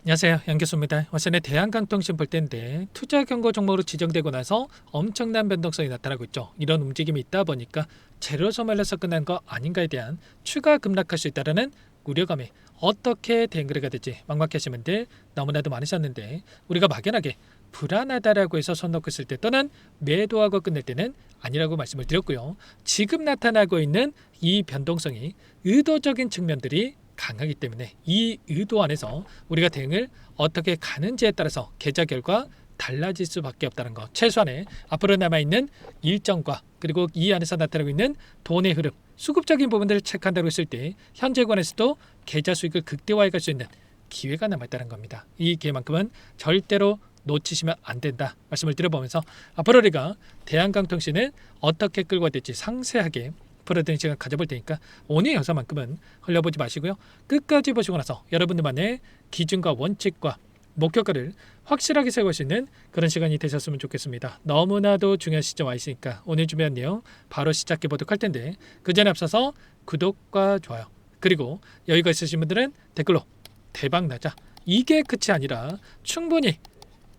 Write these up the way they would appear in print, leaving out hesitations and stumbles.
안녕하세요. 양교수입니다. 어제는 대한강통신 볼 때인데 투자 경고 종목으로 지정되고 나서 엄청난 변동성이 나타나고 있죠. 이런 움직임이 있다 보니까 제로 소멸에서 끝난 거 아닌가에 대한 추가 급락할 수 있다는 우려감에 어떻게 대응거래가 될지 막막하신 분들 너무나도 많으셨는데, 우리가 막연하게 불안하다라고 해서 손 놓고 있을 때 또는 매도하고 끝낼 때는 아니라고 말씀을 드렸고요. 지금 나타나고 있는 이 변동성이 의도적인 측면들이 강하기 때문에 이 의도 안에서 우리가 대응을 어떻게 가는지에 따라서 계좌 결과 달라질 수밖에 없다는 것. 최소한의 앞으로 남아있는 일정과 그리고 이 안에서 나타나고 있는 돈의 흐름, 수급적인 부분들을 체크한다고 했을 때 현재 관에서도 계좌 수익을 극대화해 갈 수 있는 기회가 남아있다는 겁니다. 이 기회만큼은 절대로 놓치시면 안 된다 말씀을 드려보면서, 앞으로 우리가 대한강통신을 어떻게 끌고 가야 될지 상세하게 풀어드리는 시간 가져볼 테니까 오늘 영상만큼은 흘려보지 마시고요. 끝까지 보시고 나서 여러분들만의 기준과 원칙과 목표가를 확실하게 세울 수 있는 그런 시간이 되셨으면 좋겠습니다. 너무나도 중요한 시점 와 있으니까 오늘 준비한 내용 바로 시작해 보도록 할 텐데, 그 전에 앞서서 구독과 좋아요, 그리고 여유가 있으신 분들은 댓글로 대박 나자, 이게 끝이 아니라 충분히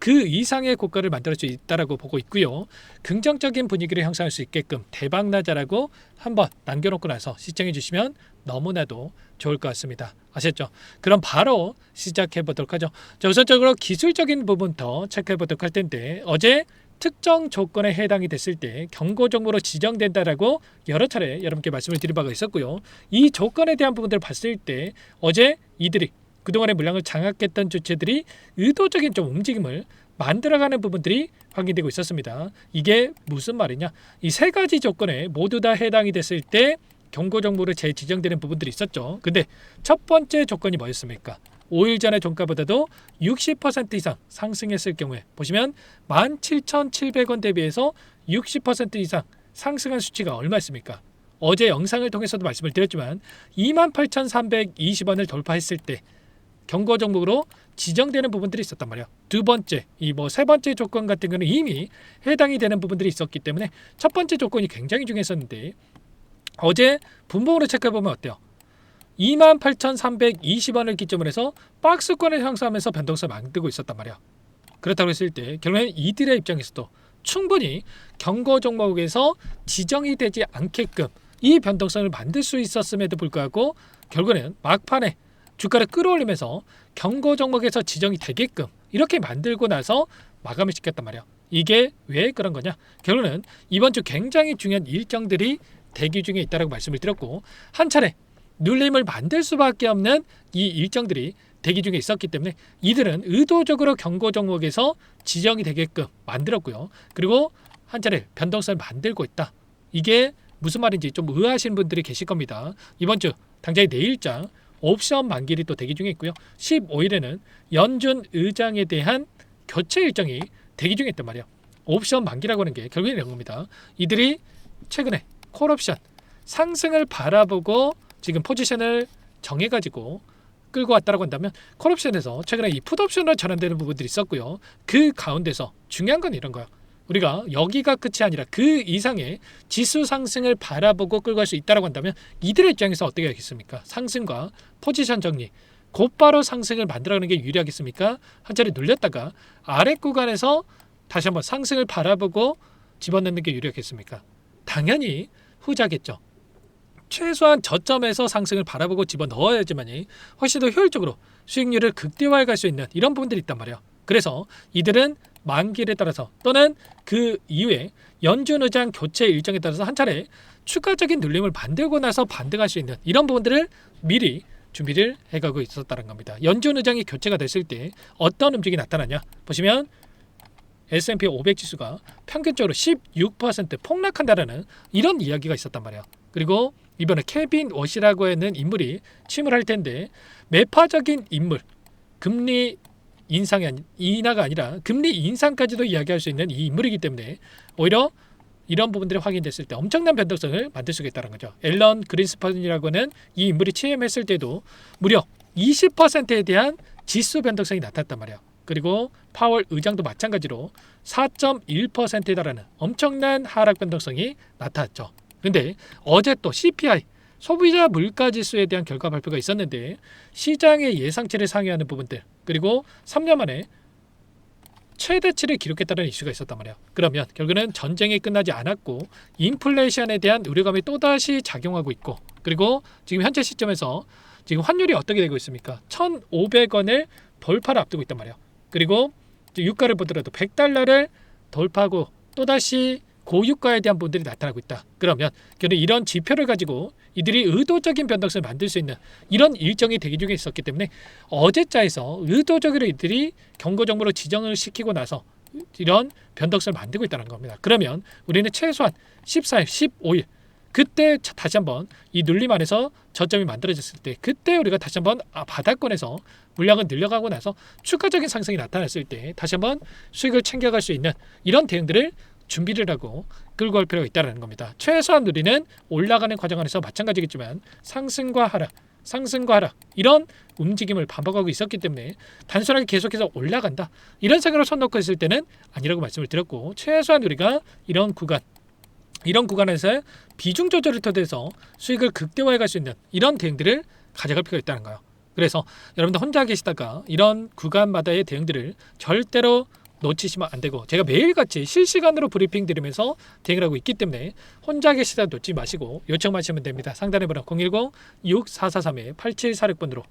그 이상의 고가를 만들 수 있다라고 보고 있고요. 긍정적인 분위기를 형성할 수 있게끔 대박나자라고 한번 남겨놓고 나서 시청해 주시면 너무나도 좋을 것 같습니다. 아셨죠? 그럼 바로 시작해 보도록 하죠. 자, 우선적으로 기술적인 부분부터 체크해 보도록 할 텐데, 어제 특정 조건에 해당이 됐을 때 경고 종목으로 지정된다라고 여러 차례 여러분께 말씀을 드린 바가 있었고요. 이 조건에 대한 부분들을 봤을 때 어제 이들이 그동안의 물량을 장악했던 주체들이 의도적인 좀 움직임을 만들어가는 부분들이 확인되고 있었습니다. 이게 무슨 말이냐? 이 세 가지 조건에 모두 다 해당이 됐을 때 경고 종목으로 재지정되는 부분들이 있었죠. 근데 첫 번째 조건이 뭐였습니까? 5일 전의 종가보다도 60% 이상 상승했을 경우에 보시면 17,700원 대비해서 60% 이상 상승한 수치가 얼마였습니까? 어제 영상을 통해서도 말씀을 드렸지만 28,320원을 돌파했을 때 경고 종목으로 지정되는 부분들이 있었단 말이에요. 두 번째, 세 번째 조건 같은 경우는 이미 해당이 되는 부분들이 있었기 때문에 첫 번째 조건이 굉장히 중요했었는데, 어제 분봉으로 체크해보면 어때요? 28,320원을 기점으로 해서 박스권을 형성하면서 변동성을 만들고 있었단 말이에요. 그렇다고 했을 때 결국엔 이들의 입장에서도 충분히 경고 종목에서 지정이 되지 않게끔 이 변동성을 만들 수 있었음에도 불구하고 결국에는 막판에 주가를 끌어올리면서 경고 종목에서 지정이 되게끔 이렇게 만들고 나서 마감을 시켰단 말이에요. 이게 왜 그런 거냐? 결론은 이번 주 굉장히 중요한 일정들이 대기 중에 있다고 말씀을 드렸고, 한 차례 눌림을 만들 수밖에 없는 이 일정들이 대기 중에 있었기 때문에 이들은 의도적으로 경고 종목에서 지정이 되게끔 만들었고요. 그리고 한 차례 변동성을 만들고 있다. 이게 무슨 말인지 좀 의아하신 분들이 계실 겁니다. 이번 주 당장의 내일장 옵션 만기일이 또 대기 중에 있고요. 15일에는 연준 의장에 대한 교체 일정이 대기 중에 있단 말이에요. 옵션 만기라고 하는 게 결국엔 이런 겁니다. 이들이 최근에 콜옵션 상승을 바라보고 지금 포지션을 정해가지고 끌고 왔다고 한다면, 콜옵션에서 최근에 이 풋옵션으로 전환되는 부분들이 있었고요. 그 가운데서 중요한 건 이런 거예요. 우리가 여기가 끝이 아니라 그 이상의 지수 상승을 바라보고 끌고 갈 수 있다고 한다면 이들의 입장에서 어떻게 하겠습니까? 상승과 포지션 정리, 곧바로 상승을 만들어가는 게 유리하겠습니까? 한 차례 눌렸다가 아래 구간에서 다시 한번 상승을 바라보고 집어넣는 게 유리하겠습니까? 당연히 후자겠죠. 최소한 저점에서 상승을 바라보고 집어넣어야지만이 훨씬 더 효율적으로 수익률을 극대화해 갈 수 있는 이런 부분들이 있단 말이에요. 그래서 이들은 만기일에 따라서 또는 그 이후에 연준 의장 교체 일정에 따라서 한 차례 추가적인 눌림을 만들고 나서 반등할 수 있는 이런 부분들을 미리 준비를 해가고 있었다는 겁니다. 연준 의장이 교체가 됐을 때 어떤 움직임이 나타나냐? 보시면 S&P 500 지수가 평균적으로 16% 폭락한다라는 이런 이야기가 있었단 말이에요. 그리고 이번에 케빈 워시라고 하는 인물이 취임을 할 텐데, 매파적인 인물, 금리 인하가 아니라 금리 인상까지도 이야기할 수 있는 이 인물이기 때문에 오히려 이런 부분들이 확인됐을 때 엄청난 변동성을 만들 수 있다는 거죠. 앨런 그린스판이라고 하는 이 인물이 취임했을 때도 무려 20%에 대한 지수 변동성이 나타났단 말이에요. 그리고 파월 의장도 마찬가지로 4.1%에 달하는 엄청난 하락 변동성이 나타났죠. 그런데 어제 또 CPI 소비자 물가지수에 대한 결과 발표가 있었는데 시장의 예상치를 상회하는 부분들, 그리고 3년 만에 최대치를 기록했다는 이슈가 있었단 말이야. 그러면 결국은 전쟁이 끝나지 않았고 인플레이션에 대한 우려감이 또다시 작용하고 있고, 그리고 지금 현재 시점에서 지금 환율이 어떻게 되고 있습니까? 1,500원을 돌파를 앞두고 있단 말이야. 그리고 유가를 보더라도 100달러를 돌파하고 또다시 고유가에 대한 부분들이 나타나고 있다. 그러면 이런 지표를 가지고 이들이 의도적인 변동성을 만들 수 있는 이런 일정이 대기 중에 있었기 때문에 어제자에서 의도적으로 이들이 경고 정보로 지정을 시키고 나서 이런 변동성을 만들고 있다는 겁니다. 그러면 우리는 최소한 14일, 15일 그때 다시 한번 이 눌림 안에서 저점이 만들어졌을 때, 그때 우리가 다시 한번 바닥권에서 물량을 늘려가고 나서 추가적인 상승이 나타났을 때 다시 한번 수익을 챙겨갈 수 있는 이런 대응들을 준비를 하고 끌고 갈 필요가 있다는 겁니다. 최소한 우리는 올라가는 과정 안에서 마찬가지겠지만 상승과 하락 이런 움직임을 반복하고 있었기 때문에 단순하게 계속해서 올라간다 이런 생각으로 손 놓고 있을 때는 아니라고 말씀을 드렸고, 최소한 우리가 이런 구간에서 비중 조절을 통해서 수익을 극대화해 갈 수 있는 이런 대응들을 가져갈 필요가 있다는 거예요. 그래서 여러분들 혼자 계시다가 이런 구간마다의 대응들을 절대로 놓치시면 안 되고, 제가 매일같이 실시간으로 브리핑 드리면서 대응을 하고 있기 때문에 혼자 계시다 놓지 마시고 요청하시면 됩니다. 상단에 번호 010-6443-8746번으로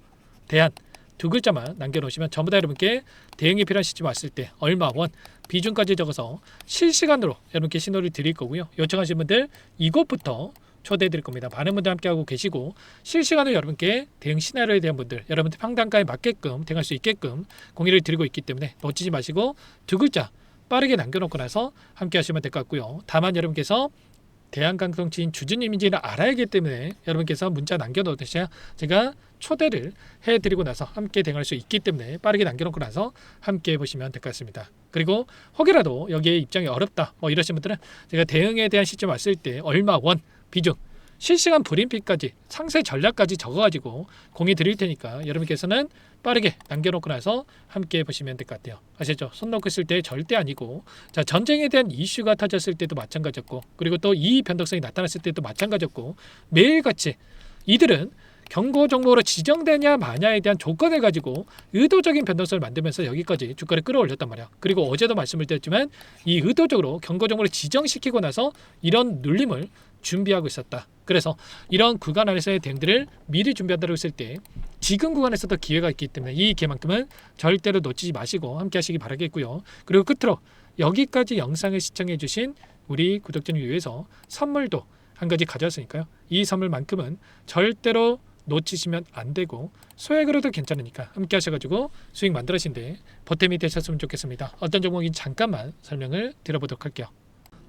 대안 두 글자만 남겨놓으시면 전부 다 여러분께 대응이 필요한 시점 왔을 때 얼마 원 비중까지 적어서 실시간으로 여러분께 신호를 드릴 거고요. 요청하신 분들 이곳부터 초대해 드릴 겁니다. 많은 분들 함께하고 계시고 실시간으로 여러분께 대응 시나리오에 대한 분들, 여러분들 평단가에 맞게끔 대응할 수 있게끔 공유를 드리고 있기 때문에 놓치지 마시고 두 글자 빠르게 남겨놓고 나서 함께 하시면 될 것 같고요. 다만 여러분께서 대한강성지인 주주님인지를 알아야 하기 때문에 여러분께서 문자 남겨놓으셔야 제가 초대를 해드리고 나서 함께 대응할 수 있기 때문에 빠르게 남겨놓고 나서 함께 해보시면 될 것 같습니다. 그리고 혹여라도 여기에 입장이 어렵다 이러신 분들은 제가 대응에 대한 시점 왔을 때 얼마 원 비중 실시간 브리핑까지 상세 전략까지 적어가지고 공유 드릴 테니까 여러분께서는 빠르게 남겨놓고 나서 함께 해보시면 될 것 같아요. 아시죠? 손 놓고 있을 때 절대 아니고, 자, 전쟁에 대한 이슈가 터졌을 때도 마찬가지였고, 그리고 또 이 변동성이 나타났을 때도 마찬가지였고, 매일같이 이들은 경고 종목으로 지정되냐 마냐에 대한 조건을 가지고 의도적인 변동성을 만들면서 여기까지 주가를 끌어올렸단 말이야. 그리고 어제도 말씀을 드렸지만 이 의도적으로 경고 종목을 지정시키고 나서 이런 눌림을 준비하고 있었다. 그래서 이런 구간 안에서의 대응들을 미리 준비한다고 했을 때 지금 구간에서도 기회가 있기 때문에 이 기회만큼은 절대로 놓치지 마시고 함께 하시기 바라겠고요. 그리고 끝으로 여기까지 영상을 시청해 주신 우리 구독자님 위해서 선물도 한 가지 가져왔으니까요. 이 선물만큼은 절대로 놓치시면 안 되고 소액으로도 괜찮으니까 함께 하셔가지고 수익 만들으신데 보탬이 되셨으면 좋겠습니다. 어떤 종목인지 잠깐만 설명을 드려보도록 할게요.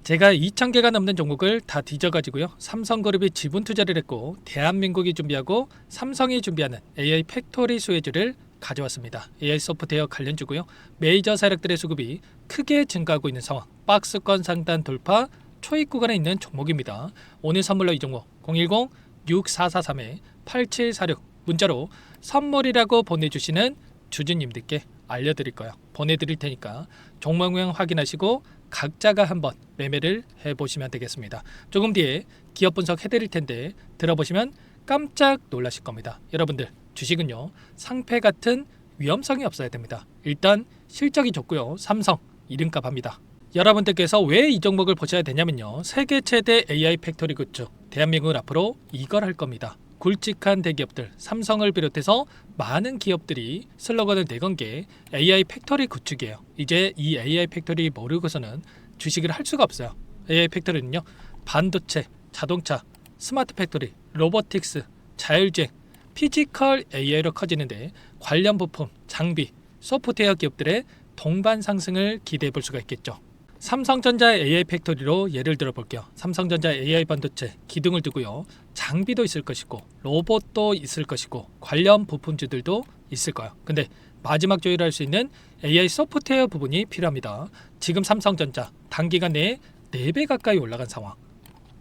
제가 2,000개가 넘는 종목을 다 뒤져가지고요. 삼성그룹이 지분 투자를 했고 대한민국이 준비하고 삼성이 준비하는 AI 팩토리 수혜주를 가져왔습니다. AI 소프트웨어 관련주고요. 메이저 세력들의 수급이 크게 증가하고 있는 상황, 박스권 상단 돌파 초입 구간에 있는 종목입니다. 오늘 선물로 이 종목 010-6443-8746 문자로 선물이라고 보내주시는 주주님들께 알려드릴 거예요. 보내드릴 테니까 종목명 확인하시고 각자가 한번 매매를 해보시면 되겠습니다. 조금 뒤에 기업 분석 해드릴 텐데 들어보시면 깜짝 놀라실 겁니다. 여러분들 주식은요 상패 같은 위험성이 없어야 됩니다. 일단 실적이 좋고요. 삼성 이름값 합니다. 여러분들께서 왜 이 종목을 보셔야 되냐면요. 세계 최대 AI 팩토리 굿즈 대한민국은 앞으로 이걸 할 겁니다. 굵직한 대기업들 삼성을 비롯해서 많은 기업들이 슬로건을 내건 게 AI 팩토리 구축이에요. 이제 이 AI 팩토리 모르고서는 주식을 할 수가 없어요. AI 팩토리는요 반도체, 자동차, 스마트 팩토리, 로보틱스, 자율주행, 피지컬 AI로 커지는데 관련 부품, 장비, 소프트웨어 기업들의 동반 상승을 기대해 볼 수가 있겠죠. 삼성전자 AI 팩토리로 예를 들어 볼게요. 삼성전자 AI 반도체 기둥을 두고요. 장비도 있을 것이고 로봇도 있을 것이고 관련 부품주들도 있을 거예요. 근데 마지막 조율할 수 있는 AI 소프트웨어 부분이 필요합니다. 지금 삼성전자 단기간 내에 4배 가까이 올라간 상황.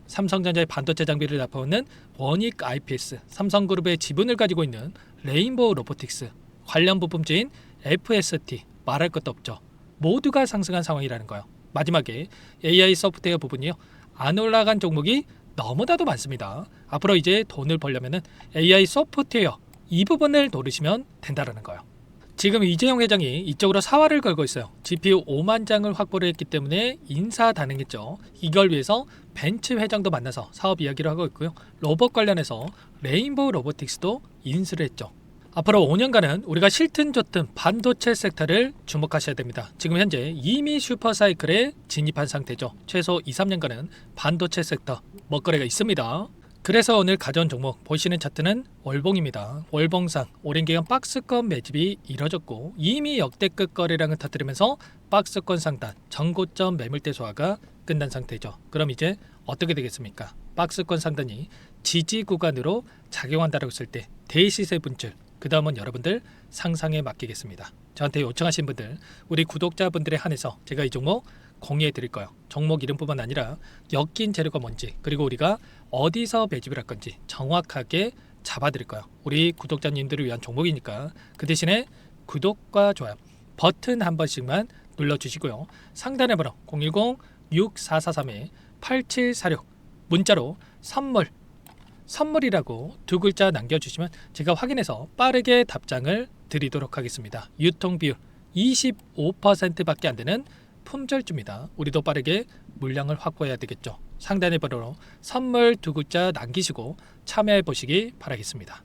삼성전자의 반도체 장비를 납품하는 원익 IPS, 삼성그룹의 지분을 가지고 있는 레인보우 로보틱스, 관련 부품주인 FST 말할 것도 없죠. 모두가 상승한 상황이라는 거예요. 마지막에 AI 소프트웨어 부분이요. 안 올라간 종목이 너무나도 많습니다. 앞으로 이제 돈을 벌려면은 AI 소프트웨어 이 부분을 노리시면 된다라는 거예요. 지금 이재용 회장이 이쪽으로 사활을 걸고 있어요. GPU 5만 장을 확보를 했기 때문에 인사다능했죠. 이걸 위해서 벤츠 회장도 만나서 사업 이야기를 하고 있고요. 로봇 관련해서 레인보우 로보틱스도 인수를 했죠. 앞으로 5년간은 우리가 싫든 좋든 반도체 섹터를 주목하셔야 됩니다. 지금 현재 이미 슈퍼사이클에 진입한 상태죠. 최소 2, 3년간은 반도체 섹터 먹거리가 있습니다. 그래서 오늘 가져온 종목 보시는 차트는 월봉입니다. 월봉상 오랜 기간 박스권 매집이 이뤄졌고 이미 역대급 거래량을 터뜨리면서 박스권 상단 전고점 매물대 소화가 끝난 상태죠. 그럼 이제 어떻게 되겠습니까? 박스권 상단이 지지 구간으로 작용한다고 했을 때 대시세 분출, 그 다음은 여러분들 상상에 맡기겠습니다. 저한테 요청하신 분들, 우리 구독자분들에 한해서 제가 이 종목 공유해 드릴 거예요. 종목 이름뿐만 아니라 엮인 재료가 뭔지, 그리고 우리가 어디서 매집을 할 건지 정확하게 잡아 드릴 거예요. 우리 구독자님들을 위한 종목이니까 그 대신에 구독과 좋아요 버튼 한 번씩만 눌러주시고요. 상단의 번호 010-6443-8746 문자로 선물이라고 두 글자 남겨주시면 제가 확인해서 빠르게 답장을 드리도록 하겠습니다. 유통비율 25%밖에 안 되는 품절주입니다. 우리도 빠르게 물량을 확보해야 되겠죠. 상단의 번호로 선물 두 글자 남기시고 참여해 보시기 바라겠습니다.